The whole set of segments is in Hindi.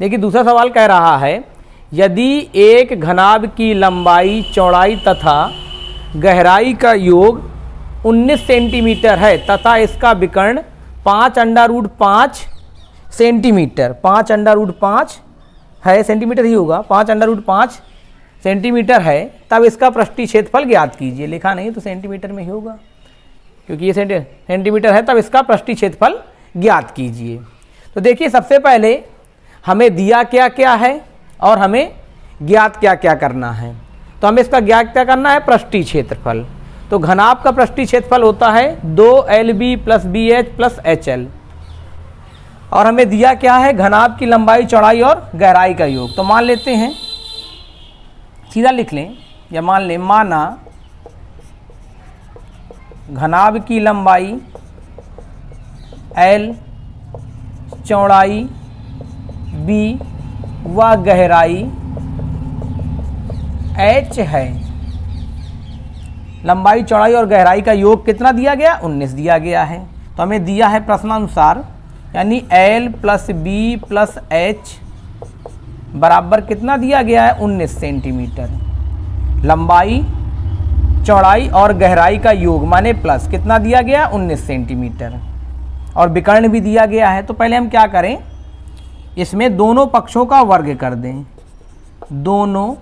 देखिए दूसरा सवाल कह रहा है यदि एक घनाभ की लंबाई, चौड़ाई तथा गहराई का योग 19 सेंटीमीटर है तथा इसका विकर्ण 5√5 सेंटीमीटर, 5√5 है, सेंटीमीटर ही होगा, 5√5 सेंटीमीटर है, तब इसका पृष्ठीय क्षेत्रफल ज्ञात कीजिए। लिखा नहीं तो सेंटीमीटर में ही होगा, क्योंकि ये सेंटीमीटर है, तब इसका पृष्ठीय क्षेत्रफल ज्ञात कीजिए। तो देखिए सबसे पहले हमें दिया क्या क्या है और हमें ज्ञात क्या क्या करना है। तो हमें इसका ज्ञात क्या करना है, पृष्ठीय क्षेत्रफल। तो घनाभ का पृष्ठीय क्षेत्रफल होता है 2LB + BH + HL, और हमें दिया क्या है, घनाभ की लंबाई, चौड़ाई और गहराई का योग। तो मान लेते हैं, सीधा लिख लें या मान लें, माना घनाभ की लंबाई L, चौड़ाई B व गहराई H है। लंबाई, चौड़ाई और गहराई का योग कितना दिया गया, 19 दिया गया है। तो हमें दिया है प्रश्नानुसार, यानी L + B + H बराबर कितना दिया गया है, 19 सेंटीमीटर। लंबाई, चौड़ाई और गहराई का योग माने प्लस कितना दिया गया, 19 सेंटीमीटर, और विकर्ण भी दिया गया है। तो पहले हम क्या करें, इसमें दोनों पक्षों का वर्ग कर दें, दोनों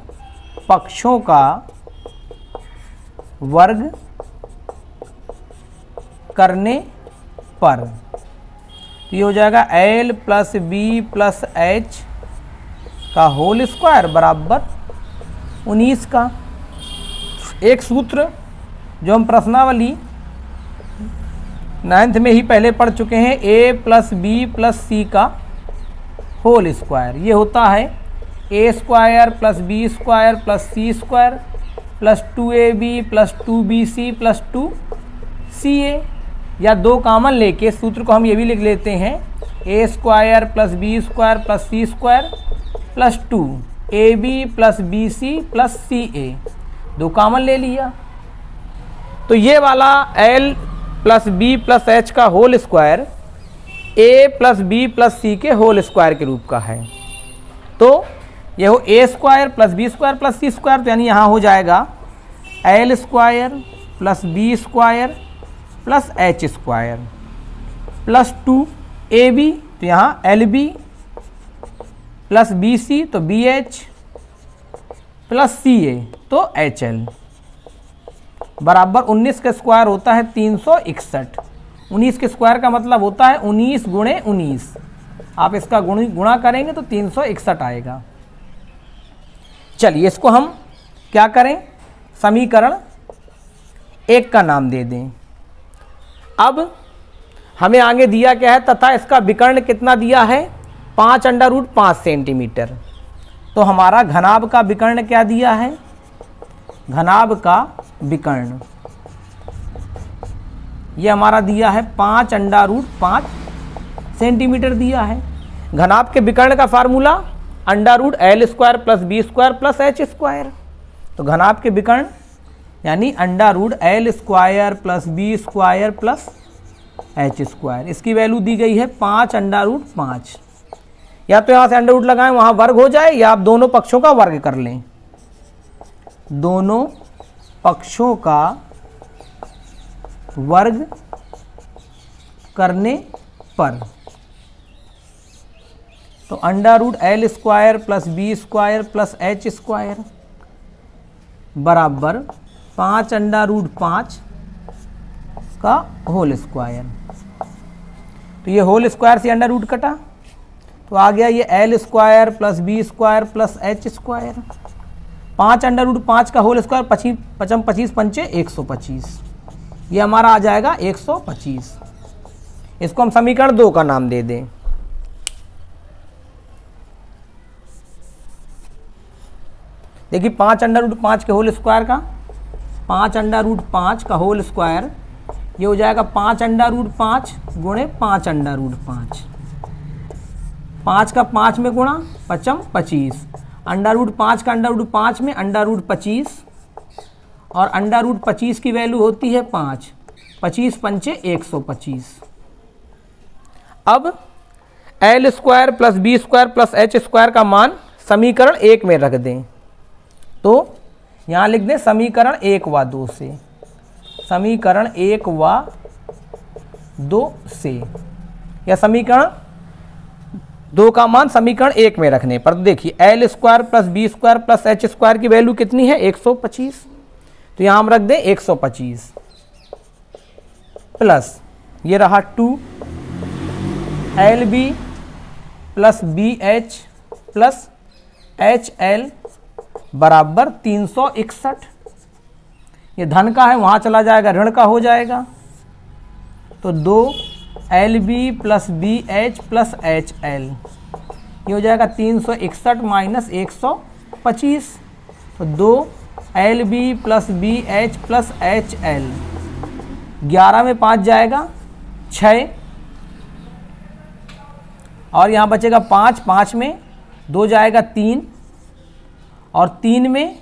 पक्षों का वर्ग करने पर ये हो जाएगा L + B + H का होल स्क्वायर बराबर 19 का। एक सूत्र जो हम प्रश्नावली 9th में ही पहले पढ़ चुके हैं, A + B + C का होल स्क्वायर, ये होता है A² + B² + C² + 2AB + 2BC + 2CA, या दो कामन लेके सूत्र को हम ये भी लिख लेते हैं, A² + B² + C² + 2AB + BC + CA, दो कामन ले लिया। तो ये वाला L + B + H का whole square A + B + C के होल स्क्वायर के रूप का है। तो ये हो A² + B² + C², तो यानी यहाँ हो जाएगा L² + B² + H² + 2AB, तो यहाँ LB + BC तो BH + CA तो HL बराबर 19 का स्क्वायर होता है 361। 19 के स्क्वायर का मतलब होता है 19 × 19, आप इसका गुणा करेंगे तो 361 आएगा। चलिए इसको हम क्या करें, समीकरण 1 का नाम दे दें। अब हमें आगे दिया क्या है, तथा इसका विकर्ण कितना दिया है, 5√5 सेंटीमीटर। तो हमारा घनाभ का विकर्ण क्या दिया है, घनाभ का विकर्ण ये हमारा दिया है 5√5 सेंटीमीटर दिया है। घनाभ के विकर्ण का फार्मूला √L² + B² + H²। तो घनाभ के विकर्ण यानी √L² + B² + H², इसकी वैल्यू दी गई है 5√5। या तो यहाँ से अंडर रूट लगाएं, वहाँ वर्ग हो जाए, या आप दोनों पक्षों का वर्ग कर लें। दोनों पक्षों का वर्ग करने पर तो √L² + B² + H² बराबर 5√5 का होल स्क्वायर। तो ये होल स्क्वायर से अंडर रूट कटा, तो आ गया ये L² + B² + H²। 5√5 का होल स्क्वायर 25 25 पंचे 125, ये हमारा आ जाएगा 125। इसको हम समीकरण 2 का नाम दे दें। देखिए 5√5 के होल स्क्वायर का 5√5 का होल स्क्वायर ये हो जाएगा 5√5 × 5√5, 5 का 5 में गुणा 5 25, √5 का √5 में √25, और √25 की वैल्यू होती है 5, 25 पंचे 125। अब l square plus b square plus h square का मान समीकरण 1 में रख दें, तो यहाँ लिख दें समीकरण 1 व 2 से, समीकरण 1 व 2 से, या समीकरण 2 का मान समीकरण 1 में रखने पर देखिए l square plus b square plus h square की वैल्यू कितनी है 125, तो यहाँ हम रख दें 125 प्लस ये रहा 2 l b plus b h plus h l बराबर 361। ये धन का है वहाँ चला जाएगा ऋण का हो जाएगा, तो 2 l b plus b h plus h l ये हो जाएगा 361 माइनस 125, तो 2 l b plus b h plus h l 11 में 5 जाएगा 6 और यहाँ बचेगा 5, 5 में 2 जाएगा 3 और 3 में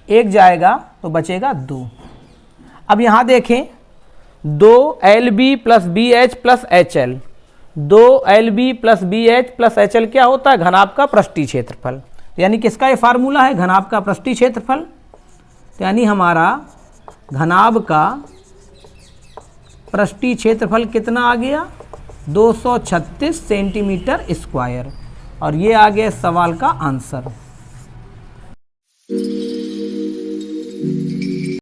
1 जाएगा तो बचेगा 2। अब यहाँ देखें 2 l b plus b h plus h l, 2 l b plus b h plus h l क्या होता है घनाभ का पृष्ठीय क्षेत्रफल, यानी किसका ये फार्मूला है घनाभ का पृष्ठीय क्षेत्रफल, यानी हमारा घनाभ का पृष्ठीय क्षेत्रफल कितना आ गया 236 सेंटीमीटर स्क्वायर, और ये आ गया सवाल का आंसर।